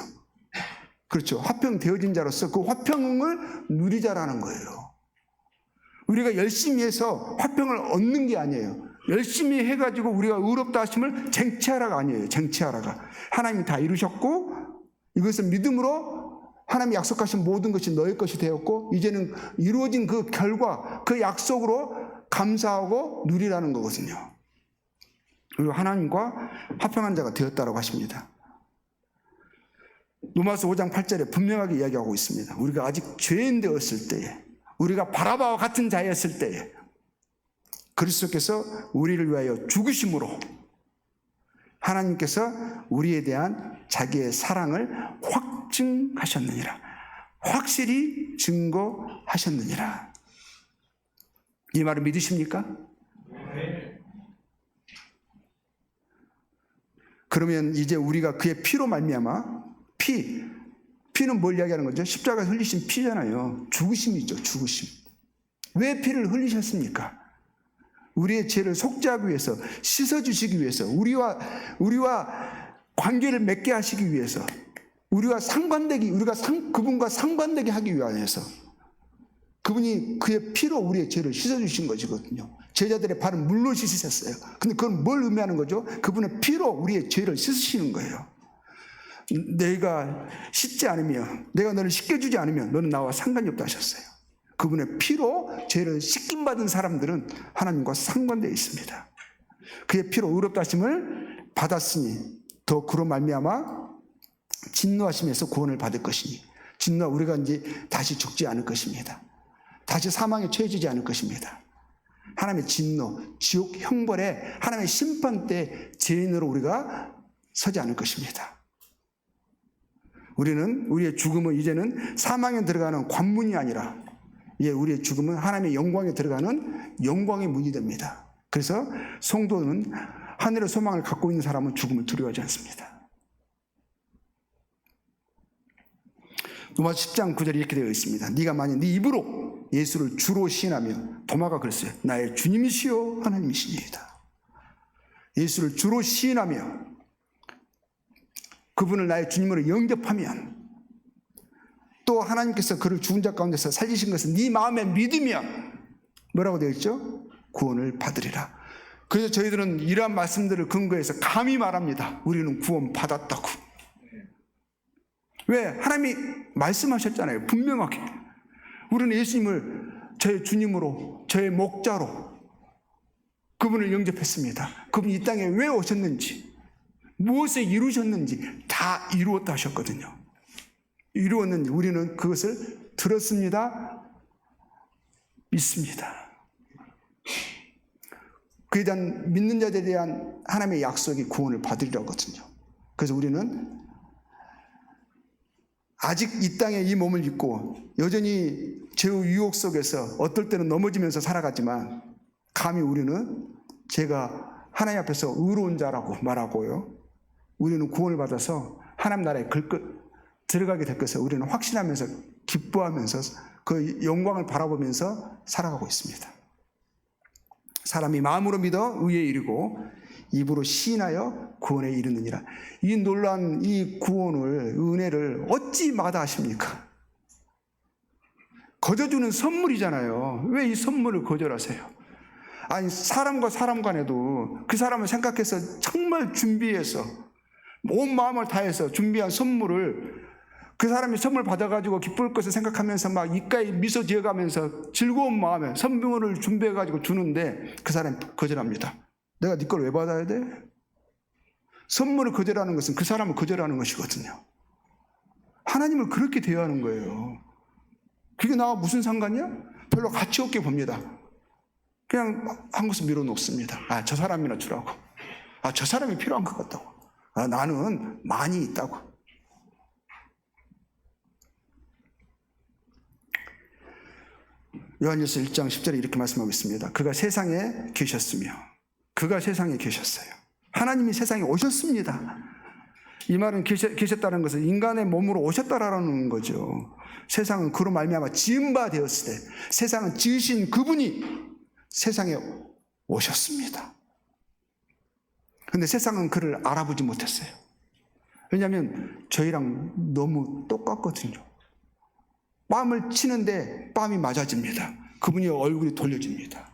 Speaker 1: 그렇죠. 화평되어진 자로서 그 화평을 누리자라는 거예요. 우리가 열심히 해서 화평을 얻는 게 아니에요. 열심히 해가지고 우리가 의롭다 하심을 쟁취하라가 아니에요. 쟁취하라가. 하나님이 다 이루셨고 이것을 믿음으로 하나님이 약속하신 모든 것이 너의 것이 되었고 이제는 이루어진 그 결과, 그 약속으로 감사하고 누리라는 거거든요. 그리고 하나님과 화평한 자가 되었다라고 하십니다. 로마서 5장 8절에 분명하게 이야기하고 있습니다. 우리가 아직 죄인 되었을 때에, 우리가 바라바와 같은 자였을 때에 그리스도께서 우리를 위하여 죽으심으로 하나님께서 우리에 대한 자기의 사랑을 확증하셨느니라. 확실히 증거하셨느니라. 이 말을 믿으십니까? 그러면 이제 우리가 그의 피로 말미암아, 피는 뭘 이야기하는 거죠? 십자가에 흘리신 피잖아요. 죽으심이죠. 죽으심. 왜 피를 흘리셨습니까? 우리의 죄를 속죄하기 위해서, 씻어주시기 위해서, 우리와 관계를 맺게 하시기 위해서, 우리가 그분과 상관되게 하기 위해서, 그분이 그의 피로 우리의 죄를 씻어주신 것이거든요. 제자들의 발은 물로 씻으셨어요. 근데 그건 뭘 의미하는 거죠? 그분의 피로 우리의 죄를 씻으시는 거예요. 내가 씻지 않으면, 내가 너를 씻겨주지 않으면 너는 나와 상관이 없다 하셨어요. 그분의 피로 죄를 씻김받은 사람들은 하나님과 상관되어 있습니다. 그의 피로 의롭다 하심을 받았으니 더 그로 말미암아 진노하심에서 구원을 받을 것이니, 우리가 이제 다시 죽지 않을 것입니다. 다시 사망에 처해지지 않을 것입니다. 하나님의 진노, 지옥 형벌에, 하나님의 심판 때 죄인으로 우리가 서지 않을 것입니다. 우리의 죽음은 이제는 사망에 들어가는 관문이 아니라 우리의 죽음은 하나님의 영광에 들어가는 영광의 문이 됩니다. 그래서 성도는 하늘의 소망을 갖고 있는 사람은 죽음을 두려워하지 않습니다. 로마 10장 9절에 이렇게 되어 있습니다. 네가 만약 네 입으로 예수를 주로 시인하며, 도마가 그랬어요. 나의 주님이시요 하나님이시니이다. 예수를 주로 시인하며 그분을 나의 주님으로 영접하면, 또 하나님께서 그를 죽은 자 가운데서 살리신 것을 네 마음에 믿으면 뭐라고 되어 있죠? 구원을 받으리라. 그래서 저희들은 이러한 말씀들을 근거해서 감히 말합니다. 우리는 구원 받았다고. 왜? 하나님이 말씀하셨잖아요. 분명하게. 우리는 예수님을 저의 주님으로, 저의 목자로 그분을 영접했습니다. 그분이 이 땅에 왜 오셨는지, 무엇을 이루셨는지 다 이루었다 하셨거든요. 이루었는지 우리는 그것을 들었습니다. 믿습니다. 그에 대한, 믿는 자들에 대한 하나님의 약속이 구원을 받으리라거든요. 그래서 우리는 아직 이 땅에 이 몸을 입고 여전히 죄의 유혹 속에서 어떨 때는 넘어지면서 살아갔지만, 감히 우리는 제가 하나님 앞에서 의로운 자라고 말하고요, 우리는 구원을 받아서 하나님 나라에 들어가게 될 것을 우리는 확신하면서 기뻐하면서 그 영광을 바라보면서 살아가고 있습니다. 사람이 마음으로 믿어 의에 이르고 입으로 시인하여 구원에 이르느니라. 이 놀라운 이 구원을, 은혜를 어찌 마다하십니까? 거저주는 선물이잖아요. 왜 이 선물을 거절하세요? 아니, 사람과 사람 간에도 그 사람을 생각해서 정말 준비해서 온 마음을 다해서 준비한 선물을, 그 사람이 선물 받아가지고 기쁠 것을 생각하면서 막 입가에 미소 지어가면서 즐거운 마음에 선물을 준비해가지고 주는데 그 사람이 거절합니다. 내가 네 걸 왜 받아야 돼? 선물을 거절하는 것은 그 사람을 거절하는 것이거든요. 하나님을 그렇게 대하는 거예요. 그게 나와 무슨 상관이야? 별로 가치 없게 봅니다. 그냥 한 것을 밀어놓습니다. 아, 저 사람이나 주라고. 아, 저 사람이 필요한 것 같다고. 아, 나는 많이 있다고. 요한일서 1장 10절에 이렇게 말씀하고 있습니다. 그가 세상에 계셨으며, 그가 세상에 계셨어요. 하나님이 세상에 오셨습니다. 이 말은 계셨다는 것은 인간의 몸으로 오셨다라는 거죠. 세상은 그로 말미암아 지은 바 되었을 때, 세상은 지으신 그분이 세상에 오셨습니다. 그런데 세상은 그를 알아보지 못했어요. 왜냐하면 저희랑 너무 똑같거든요. 뺨을 치는데 뺨이 맞아집니다. 그분이 얼굴이 돌려집니다.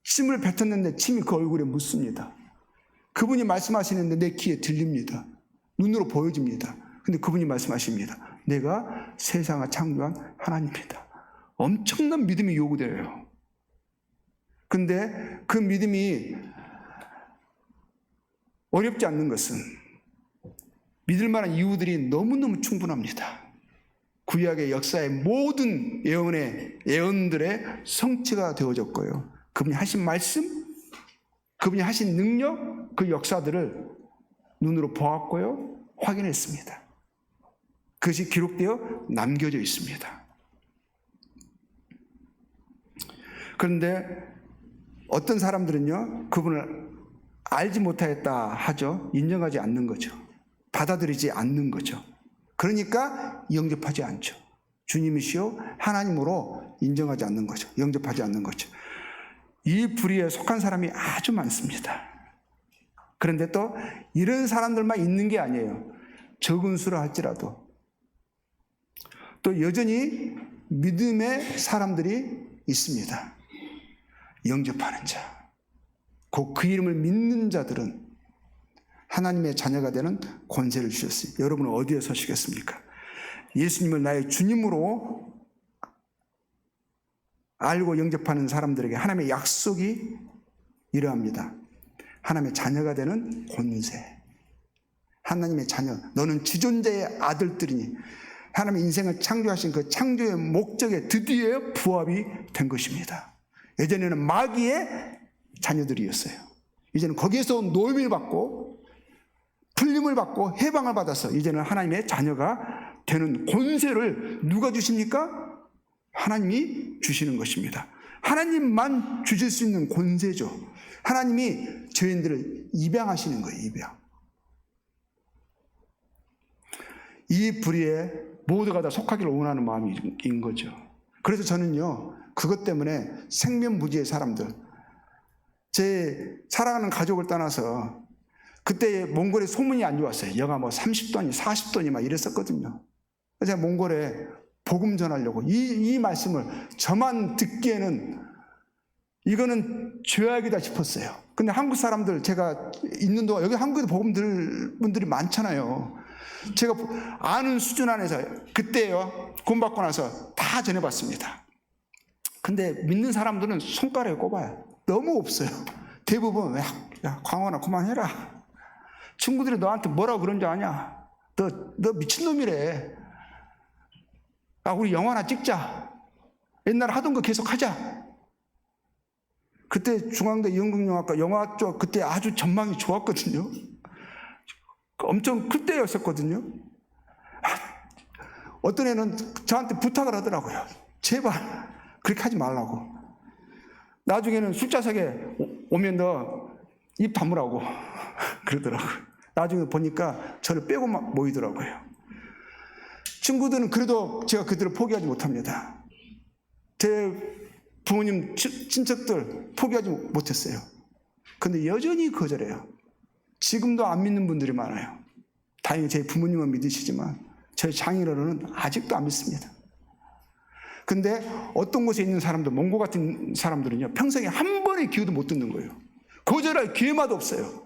Speaker 1: 침을 뱉었는데 침이 그 얼굴에 묻습니다. 그분이 말씀하시는데 내 귀에 들립니다. 눈으로 보여집니다. 근데 그분이 말씀하십니다. 내가 세상을 창조한 하나님이다. 엄청난 믿음이 요구돼요. 근데 그 믿음이 어렵지 않는 것은 믿을 만한 이유들이 너무너무 충분합니다. 구약의 역사의 모든 예언들의 성취가 되어졌고요. 그분이 하신 말씀, 그분이 하신 능력, 그 역사들을 눈으로 보았고요, 확인했습니다. 그것이 기록되어 남겨져 있습니다. 그런데 어떤 사람들은요, 그분을 알지 못하였다 하죠. 인정하지 않는 거죠. 받아들이지 않는 거죠. 그러니까 영접하지 않죠. 주님이시요 하나님으로 인정하지 않는 거죠. 영접하지 않는 거죠. 이 부류에 속한 사람이 아주 많습니다. 그런데 또 이런 사람들만 있는 게 아니에요. 적은 수라 할지라도 또 여전히 믿음의 사람들이 있습니다. 영접하는 자, 곧 그 이름을 믿는 자들은 하나님의 자녀가 되는 권세를 주셨어요. 여러분은 어디에 서시겠습니까? 예수님을 나의 주님으로 알고 영접하는 사람들에게 하나님의 약속이 이러합니다. 하나님의 자녀가 되는 권세. 하나님의 자녀, 너는 주존자의 아들들이니 하나님의 인생을 창조하신 그 창조의 목적에 드디어 부합이 된 것입니다. 예전에는 마귀의 자녀들이었어요. 이제는 거기에서 노임을 받고 풀림을 받고 해방을 받아서 이제는 하나님의 자녀가 되는 권세를 누가 주십니까? 하나님이 주시는 것입니다. 하나님만 주실 수 있는 권세죠. 하나님이 죄인들을 입양하시는 거예요. 입양. 이 불의에 모두가 다 속하기를 원하는 마음인 거죠. 그래서 저는요, 그것 때문에 생면부지의 사람들, 제 사랑하는 가족을 떠나서 그때 몽골에 소문이 안 좋았어요. 여가 뭐 30도니 40도니 막 이랬었거든요. 그래서 제가 몽골에 복음 전하려고 이 말씀을 저만 듣기에는 이거는 죄악이다 싶었어요. 근데 한국 사람들 제가 있는 동안 여기 한국에도 복음 들 분들이 많잖아요. 제가 아는 수준 안에서 그때요 구원받고 나서 다 전해봤습니다. 근데 믿는 사람들은 손가락에 꼽아요. 너무 없어요. 대부분 야 광원아 그만해라. 친구들이 너한테 뭐라고 그런 줄 아냐? 너 미친놈이래. 우리 영화나 찍자. 옛날에 하던 거 계속 하자. 그때 중앙대 연극영화과 영화 쪽 그때 아주 전망이 좋았거든요. 엄청 클 때였었거든요. 어떤 애는 저한테 부탁을 하더라고요. 제발 그렇게 하지 말라고. 나중에는 술자석에 오면 너 입 다물라고 그러더라고요. 나중에 보니까 저를 빼고 막 모이더라고요. 친구들은 그래도 제가 그들을 포기하지 못합니다. 제 부모님 친척들 포기하지 못했어요. 근데 여전히 거절해요. 지금도 안 믿는 분들이 많아요. 다행히 제 부모님은 믿으시지만 저희 장인어른은 아직도 안 믿습니다. 근데 어떤 곳에 있는 사람들, 몽고 같은 사람들은요, 평생에 한 번의 기회도 못 듣는 거예요. 거절할 기회마도 없어요.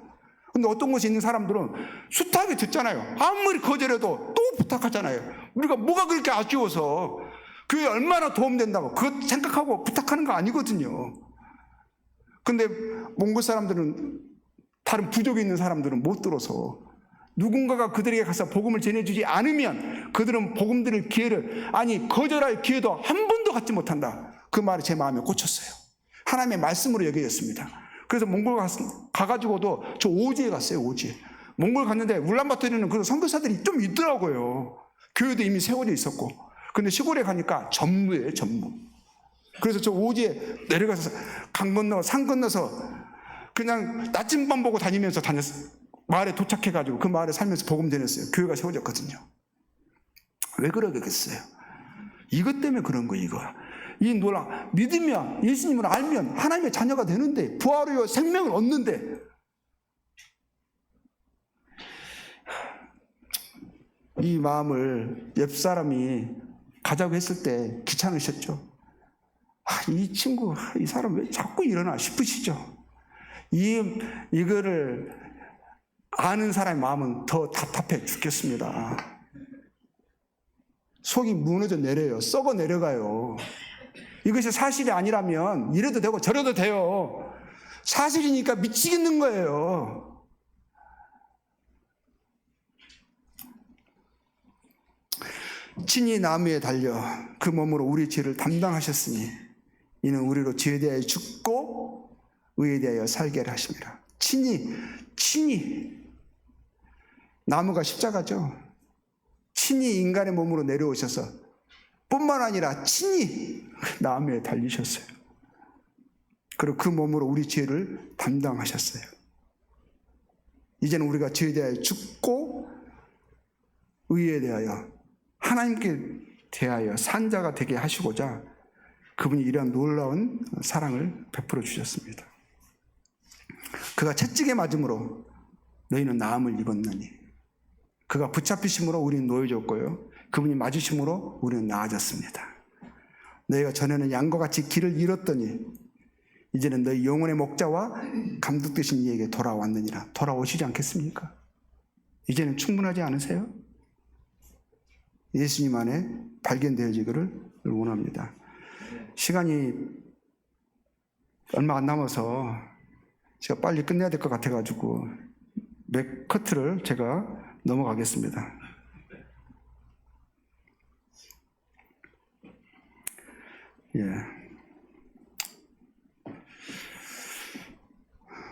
Speaker 1: 근데 어떤 곳에 있는 사람들은 숱하게 듣잖아요. 아무리 거절해도 또 부탁하잖아요. 우리가 뭐가 그렇게 아쉬워서 그게 얼마나 도움된다고 그것 생각하고 부탁하는 거 아니거든요. 근데 몽골 사람들은 다른 부족이 있는 사람들은 못 들어서 누군가가 그들에게 가서 복음을 전해주지 않으면 그들은 복음 들을 기회를 거절할 기회도 한 번도 갖지 못한다. 그 말이 제 마음에 꽂혔어요. 하나님의 말씀으로 여겨졌습니다. 그래서 몽골 가가지고도 저 오지에 갔어요. 오지에. 몽골 갔는데 울란바토르는 그 선교사들이 좀 있더라고요. 교회도 이미 세워져 있었고. 근데 시골에 가니까 전무예요. 전무. 그래서 저 오지에 내려가서 강 건너 산 건너서 그냥 나침반 보고 다니면서 다녔어요. 마을에 도착해가지고 그 마을에 살면서 복음 전했어요. 교회가 세워졌거든요. 왜 그러겠어요? 이것 때문에 그런 거예요. 이거. 이 놀라 믿으면 예수님을 알면 하나님의 자녀가 되는데 부활 후에 생명을 얻는데 이 마음을 옆 사람이 가자고 했을 때 귀찮으셨죠. 이 친구, 이 사람 왜 자꾸 일어나 싶으시죠. 이거를 아는 사람의 마음은 더 답답해 죽겠습니다. 속이 무너져 내려요. 썩어 내려가요. 이것이 사실이 아니라면 이래도 되고 저래도 돼요. 사실이니까 미치겠는 거예요. 친히 나무에 달려 그 몸으로 우리 죄를 담당하셨으니 이는 우리로 죄에 대하여 죽고 의에 대하여 살게 하심이라. 친히 나무가 십자가죠. 친히 인간의 몸으로 내려오셔서 뿐만 아니라 친히 나무에 달리셨어요. 그리고 그 몸으로 우리 죄를 담당하셨어요. 이제는 우리가 죄에 대하여 죽고 의에 대하여 하나님께 대하여 산 자가 되게 하시고자 그분이 이러한 놀라운 사랑을 베풀어 주셨습니다. 그가 채찍에 맞음으로 너희는 나음을 입었느니 그가 붙잡히심으로 우리는 놓여졌고요. 그분이 맞으심으로 우리는 나아졌습니다. 너희가 전에는 양과 같이 길을 잃었더니 이제는 너희 영혼의 목자와 감독 되신 이에게 돌아왔느니라. 돌아오시지 않겠습니까? 이제는 충분하지 않으세요? 예수님 안에 발견되어지기를 원합니다. 시간이 얼마 안 남아서 제가 빨리 끝내야 될 것 같아가지고 맥 커트를 제가 넘어가겠습니다.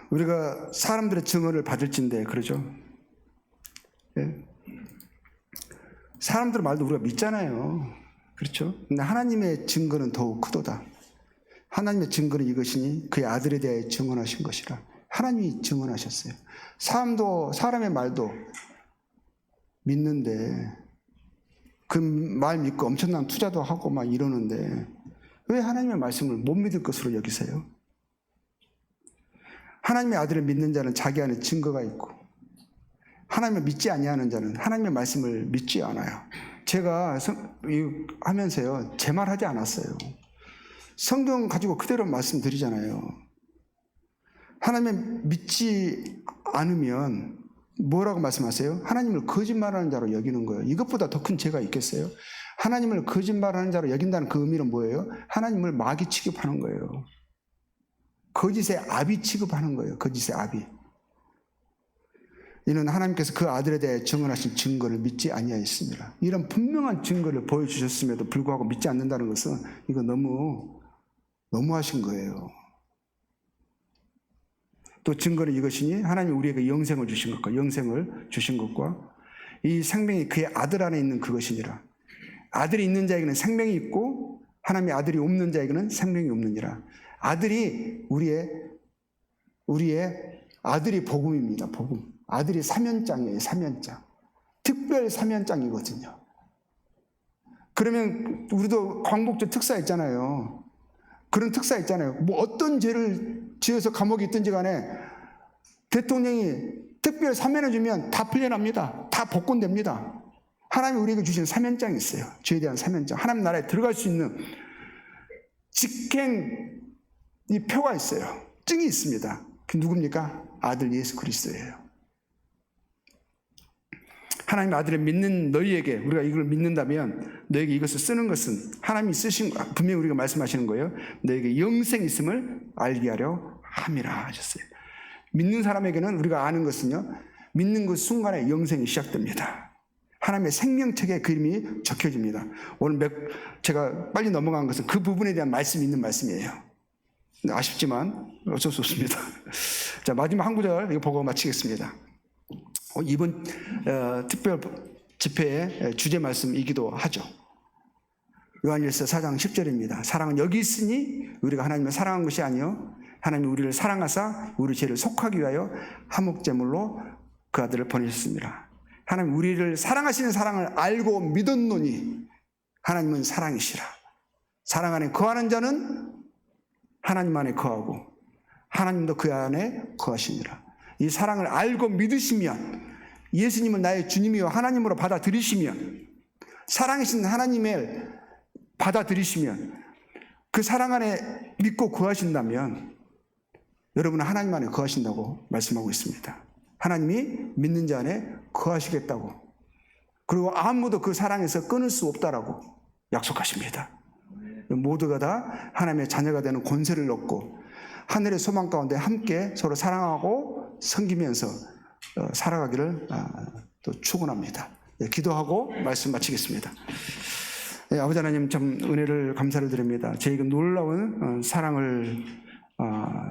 Speaker 1: 우리가 사람들의 증언을 받을진데 그러죠. 사람들 말도 우리가 믿잖아요. 그렇죠? 근데 하나님의 증거는 더욱 크도다. 하나님의 증거는 이것이니 그의 아들에 대해 증언하신 것이라. 하나님이 증언하셨어요. 사람의 말도 믿는데 그 말 믿고 엄청난 투자도 하고 막 이러는데 왜 하나님의 말씀을 못 믿을 것으로 여기세요? 하나님의 아들을 믿는 자는 자기 안에 증거가 있고 하나님을 믿지 아니하는 자는 하나님의 말씀을 믿지 않아요. 제가 하면서요, 제 말 하지 않았어요. 성경 가지고 그대로 말씀드리잖아요. 하나님을 믿지 않으면 뭐라고 말씀하세요? 하나님을 거짓말하는 자로 여기는 거예요. 이것보다 더 큰 죄가 있겠어요? 하나님을 거짓말하는 자로 여긴다는 그 의미는 뭐예요? 하나님을 마귀 취급하는 거예요. 거짓의 아비 취급하는 거예요. 거짓의 아비. 이는 하나님께서 그 아들에 대해 증언하신 증거를 믿지 아니하였습니다. 이런 분명한 증거를 보여주셨음에도 불구하고 믿지 않는다는 것은 이거 너무하신 거예요. 또 증거는 이것이니 하나님이 우리에게 영생을 주신 것과 이 생명이 그의 아들 안에 있는 그것이니라. 아들이 있는 자에게는 생명이 있고 하나님의 아들이 없는 자에게는 생명이 없느니라. 아들이 우리의 아들이 복음입니다. 복음. 아들이 사면장이에요. 사면장. 특별 사면장이거든요. 그러면 우리도 광복절 특사 있잖아요. 그런 특사 있잖아요. 뭐 어떤 죄를 지어서 감옥에 있든지 간에 대통령이 특별 사면을 주면 다 풀려납니다. 다 복권됩니다. 하나님이 우리에게 주신 사면장이 있어요. 죄에 대한 사면장. 하나님 나라에 들어갈 수 있는 직행 이 표가 있어요. 증이 있습니다. 그 누굽니까? 아들 예수 그리스도예요. 하나님의 아들을 믿는 너희에게 우리가 이걸 믿는다면 너에게 이것을 쓰는 것은 하나님이 쓰신 분명히 우리가 말씀하시는 거예요. 너에게 영생이 있음을 알게 하려 함이라 하셨어요. 믿는 사람에게는 우리가 아는 것은요. 믿는 그 순간에 영생이 시작됩니다. 하나님의 생명책에 그 이름이 적혀집니다. 오늘 제가 빨리 넘어간 것은 그 부분에 대한 말씀이 있는 말씀이에요. 아쉽지만 어쩔 수 없습니다. 자, 마지막 한 구절 이거 보고 마치겠습니다. 이번 특별 집회의 주제 말씀이기도 하죠. 요한일서 4장 10절입니다. 사랑은 여기 있으니 우리가 하나님을 사랑한 것이 아니요 하나님이 우리를 사랑하사 우리 죄를 속하기 위하여 화목제물로 그 아들을 보내셨습니다. 하나님 우리를 사랑하시는 사랑을 알고 믿었노니 하나님은 사랑이시라. 사랑 안에 거하는 자는 하나님 안에 거하고 하나님도 그 안에 거하시니라. 이 사랑을 알고 믿으시면 예수님을 나의 주님이요 하나님으로 받아들이시면 사랑이신 하나님을 받아들이시면 그 사랑 안에 믿고 거하신다면 여러분은 하나님 안에 거하신다고 말씀하고 있습니다. 하나님이 믿는 자 안에 거하시겠다고, 그리고 아무도 그 사랑에서 끊을 수 없다라고 약속하십니다. 모두가 다 하나님의 자녀가 되는 권세를 얻고 하늘의 소망 가운데 함께 서로 사랑하고 섬기면서 살아가기를 또 축원합니다. 기도하고 말씀 마치겠습니다. 아버지 하나님 참 은혜를 감사를 드립니다. 저에게 놀라운 사랑을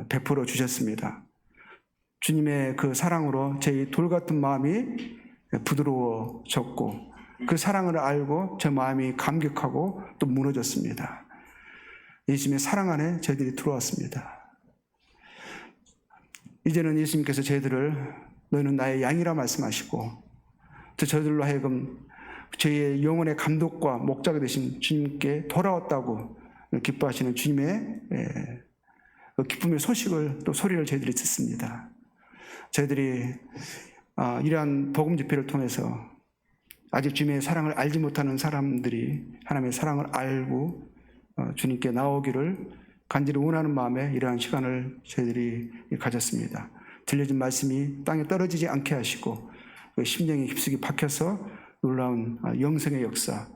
Speaker 1: 베풀어 주셨습니다. 주님의 그 사랑으로 제 돌같은 마음이 부드러워졌고 그 사랑을 알고 제 마음이 감격하고 또 무너졌습니다. 예수님의 사랑 안에 저희들이 들어왔습니다. 이제는 예수님께서 저희들을 너희는 나의 양이라 말씀하시고 또 저희들로 하여금 저희의 영혼의 감독과 목자가 되신 주님께 돌아왔다고 기뻐하시는 주님의 기쁨의 소식을 또 소리를 저희들이 듣습니다. 저희들이 이러한 복음 집회를 통해서 아직 주님의 사랑을 알지 못하는 사람들이 하나님의 사랑을 알고 주님께 나오기를 간절히 원하는 마음에 이러한 시간을 저희들이 가졌습니다. 들려진 말씀이 땅에 떨어지지 않게 하시고 심령에 깊숙이 박혀서 놀라운 영생의 역사,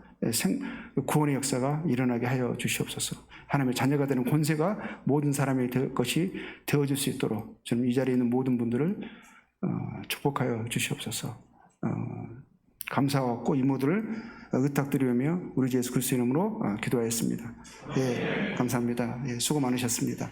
Speaker 1: 구원의 역사가 일어나게 하여 주시옵소서. 하나님의 자녀가 되는 권세가 모든 사람의 것이 되어질 수 있도록 저는 이 자리에 있는 모든 분들을 축복하여 주시옵소서. 감사하고 이모들을 의탁드리며 우리 주 예수 그리스도 이름으로 기도하였습니다. 예, 감사합니다. 예, 수고 많으셨습니다.